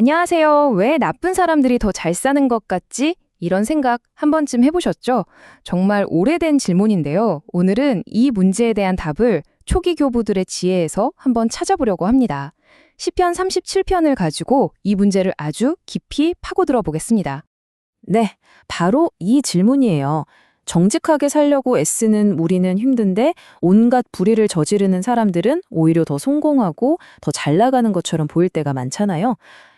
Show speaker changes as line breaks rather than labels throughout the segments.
안녕하세요. 왜 나쁜 사람들이 더 잘 사는 것 같지? 이런 생각 한 번쯤 해보셨죠? 정말 오래된 질문인데요. 오늘은 이 문제에 대한 답을 초기 교부들의 지혜에서 한번 찾아보려고 합니다. 시편 37편을 가지고 이 문제를 아주 깊이 파고들어 보겠습니다.
네, 바로 이 질문이에요. 정직하게 살려고 애쓰는 우리는 힘든데 온갖 불의를 저지르는 사람들은 오히려 더 성공하고 더 잘 나가는 것처럼 보일 때가 많잖아요.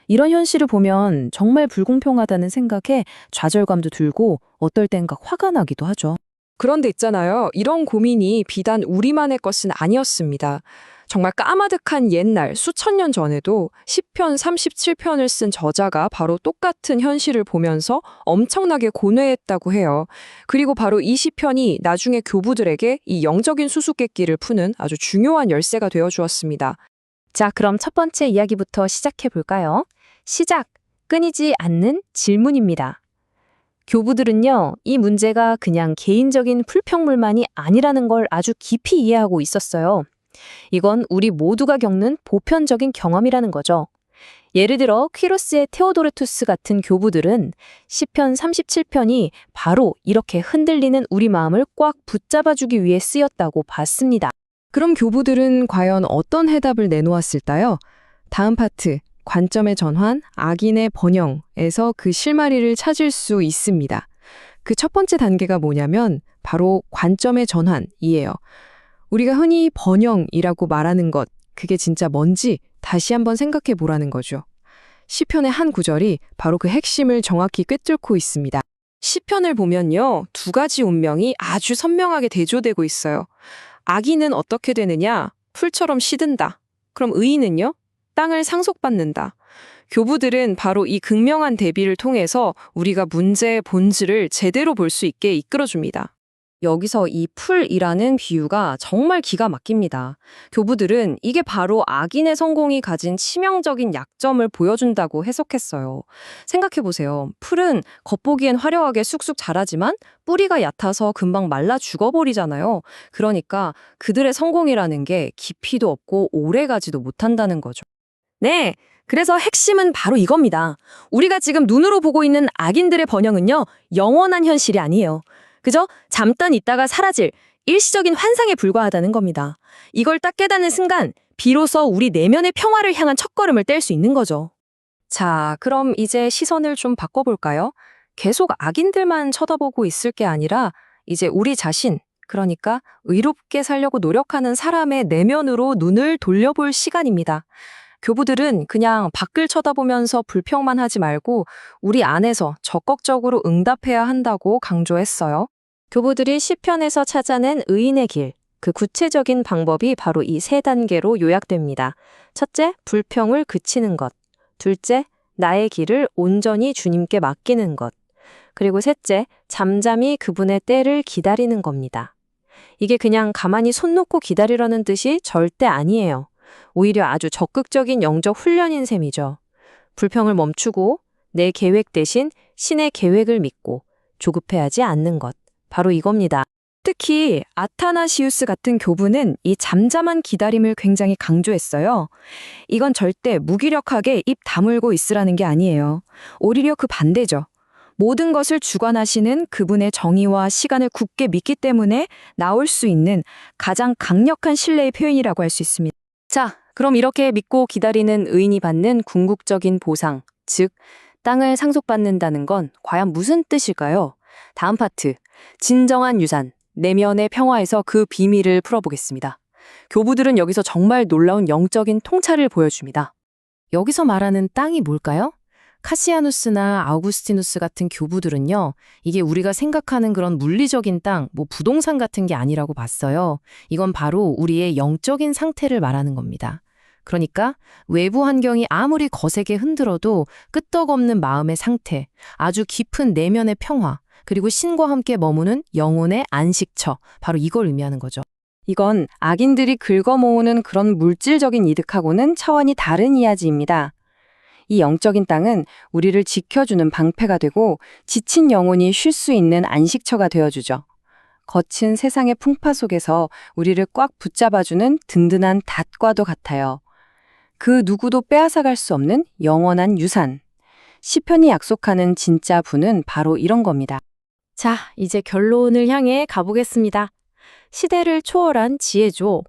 이런 현실을 보면 정말 불공평하다는 생각에 좌절감도 들고 어떨 땐가 화가 나기도 하죠.
그런데 있잖아요. 이런 고민이 비단 우리만의 것은 아니었습니다. 정말 까마득한 옛날 수천 년 전에도 시편 37편을 쓴 저자가 바로 똑같은 현실을 보면서 엄청나게 고뇌했다고 해요. 그리고 바로 이 시편이 나중에 교부들에게 이 영적인 수수께끼를 푸는 아주 중요한 열쇠가 되어 주었습니다.
자, 그럼 첫 번째 이야기부터 시작해 볼까요? 시작! 끊이지 않는 질문입니다. 교부들은요, 이 문제가 그냥 개인적인 불평물만이 아니라는 걸 아주 깊이 이해하고 있었어요. 이건 우리 모두가 겪는 보편적인 경험이라는 거죠. 예를 들어 퀴로스의 테오도레투스 같은 교부들은 시편 37편이 바로 이렇게 흔들리는 우리 마음을 꽉 붙잡아주기 위해 쓰였다고 봤습니다.
그럼 교부들은 과연 어떤 해답을 내놓았을까요? 다음 파트, 관점의 전환, 악인의 번영에서 그 실마리를 찾을 수 있습니다. 그 첫 번째 단계가 뭐냐면 바로 관점의 전환이에요. 우리가 흔히 번영이라고 말하는 것, 그게 진짜 뭔지 다시 한번 생각해 보라는 거죠. 시편의 한 구절이 바로 그 핵심을 정확히 꿰뚫고 있습니다. 시편을 보면요, 두 가지 운명이 아주 선명하게 대조되고 있어요. 악인은 어떻게 되느냐? 풀처럼 시든다. 그럼 의인은요? 땅을 상속받는다. 교부들은 바로 이 극명한 대비를 통해서 우리가 문제의 본질을 제대로 볼 수 있게 이끌어줍니다.
여기서 이 풀이라는 비유가 정말 기가 막힙니다. 교부들은 이게 바로 악인의 성공이 가진 치명적인 약점을 보여준다고 해석했어요. 생각해보세요. 풀은 겉보기엔 화려하게 쑥쑥 자라지만 뿌리가 얕아서 금방 말라 죽어버리잖아요. 그러니까 그들의 성공이라는 게 깊이도 없고 오래가지도 못한다는 거죠. 네, 그래서 핵심은 바로 이겁니다. 우리가 지금 눈으로 보고 있는 악인들의 번영은요, 영원한 현실이 아니에요. 그저 잠깐 있다가 사라질 일시적인 환상에 불과하다는 겁니다. 이걸 딱 깨닫는 순간 비로소 우리 내면의 평화를 향한 첫걸음을 뗄 수 있는 거죠. 자, 그럼 이제 시선을 좀 바꿔볼까요? 계속 악인들만 쳐다보고 있을 게 아니라 이제 우리 자신, 그러니까 의롭게 살려고 노력하는 사람의 내면으로 눈을 돌려볼 시간입니다. 교부들은 그냥 밖을 쳐다보면서 불평만 하지 말고 우리 안에서 적극적으로 응답해야 한다고 강조했어요. 교부들이 시편에서 찾아낸 의인의 길, 그 구체적인 방법이 바로 이 세 단계로 요약됩니다. 첫째, 불평을 그치는 것. 둘째, 나의 길을 온전히 주님께 맡기는 것. 그리고 셋째, 잠잠히 그분의 때를 기다리는 겁니다. 이게 그냥 가만히 손 놓고 기다리려는 뜻이 절대 아니에요. 오히려 아주 적극적인 영적 훈련인 셈이죠. 불평을 멈추고 내 계획 대신 신의 계획을 믿고 조급해하지 않는 것. 바로 이겁니다. 특히 아타나시우스 같은 교부는 이 잠잠한 기다림을 굉장히 강조했어요. 이건 절대 무기력하게 입 다물고 있으라는 게 아니에요. 오히려 그 반대죠. 모든 것을 주관하시는 그분의 정의와 시간을 굳게 믿기 때문에 나올 수 있는 가장 강력한 신뢰의 표현이라고 할 수 있습니다. 자, 그럼 이렇게 믿고 기다리는 의인이 받는 궁극적인 보상, 즉 땅을 상속받는다는 건 과연 무슨 뜻일까요? 다음 파트, 진정한 유산, 내면의 평화에서 그 비밀을 풀어보겠습니다. 교부들은 여기서 정말 놀라운 영적인 통찰을 보여줍니다. 여기서 말하는 땅이 뭘까요? 카시아누스나 아우구스티누스 같은 교부들은요, 이게 우리가 생각하는 그런 물리적인 땅, 부동산 같은 게 아니라고 봤어요. 이건 바로 우리의 영적인 상태를 말하는 겁니다. 그러니까 외부 환경이 아무리 거세게 흔들어도 끄떡없는 마음의 상태, 아주 깊은 내면의 평화, 그리고 신과 함께 머무는 영혼의 안식처, 바로 이걸 의미하는 거죠.
이건 악인들이 긁어모으는 그런 물질적인 이득하고는 차원이 다른 이야기입니다. 이 영적인 땅은 우리를 지켜주는 방패가 되고 지친 영혼이 쉴 수 있는 안식처가 되어주죠. 거친 세상의 풍파 속에서 우리를 꽉 붙잡아주는 든든한 닷과도 같아요.
그 누구도 빼앗아갈 수 없는 영원한 유산. 시편이 약속하는 진짜 부는 바로 이런 겁니다.
자, 이제 결론을 향해 가보겠습니다. 시대를 초월한 지혜죠.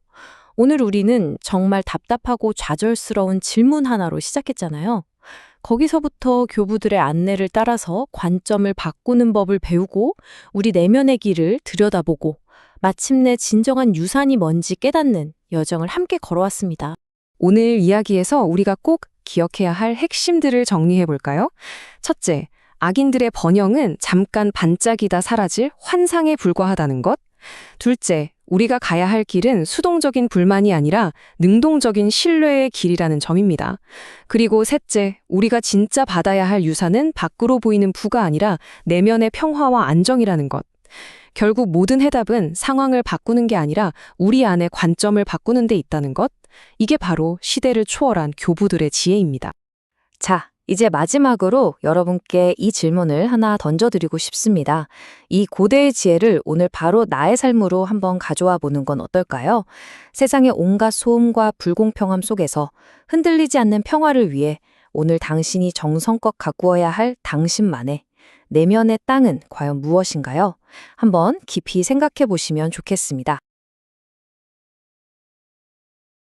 오늘 우리는 정말 답답하고 좌절스러운 질문 하나로 시작했잖아요. 거기서부터 교부들의 안내를 따라서 관점을 바꾸는 법을 배우고 우리 내면의 길을 들여다보고 마침내 진정한 유산이 뭔지 깨닫는 여정을 함께 걸어왔습니다.
오늘 이야기에서 우리가 꼭 기억해야 할 핵심들을 정리해 볼까요? 첫째, 악인들의 번영은 잠깐 반짝이다 사라질 환상에 불과하다는 것. 둘째, 우리가 가야 할 길은 수동적인 불만이 아니라 능동적인 신뢰의 길이라는 점입니다. 그리고 셋째, 우리가 진짜 받아야 할 유산은 밖으로 보이는 부가 아니라 내면의 평화와 안정이라는 것. 결국 모든 해답은 상황을 바꾸는 게 아니라 우리 안의 관점을 바꾸는 데 있다는 것. 이게 바로 시대를 초월한 교부들의 지혜입니다.
자, 이제 마지막으로 여러분께 이 질문을 하나 던져드리고 싶습니다. 이 고대의 지혜를 오늘 바로 나의 삶으로 한번 가져와 보는 건 어떨까요? 세상의 온갖 소음과 불공평함 속에서 흔들리지 않는 평화를 위해 오늘 당신이 정성껏 가꾸어야 할 당신만의 내면의 땅은 과연 무엇인가요? 한번 깊이 생각해 보시면 좋겠습니다.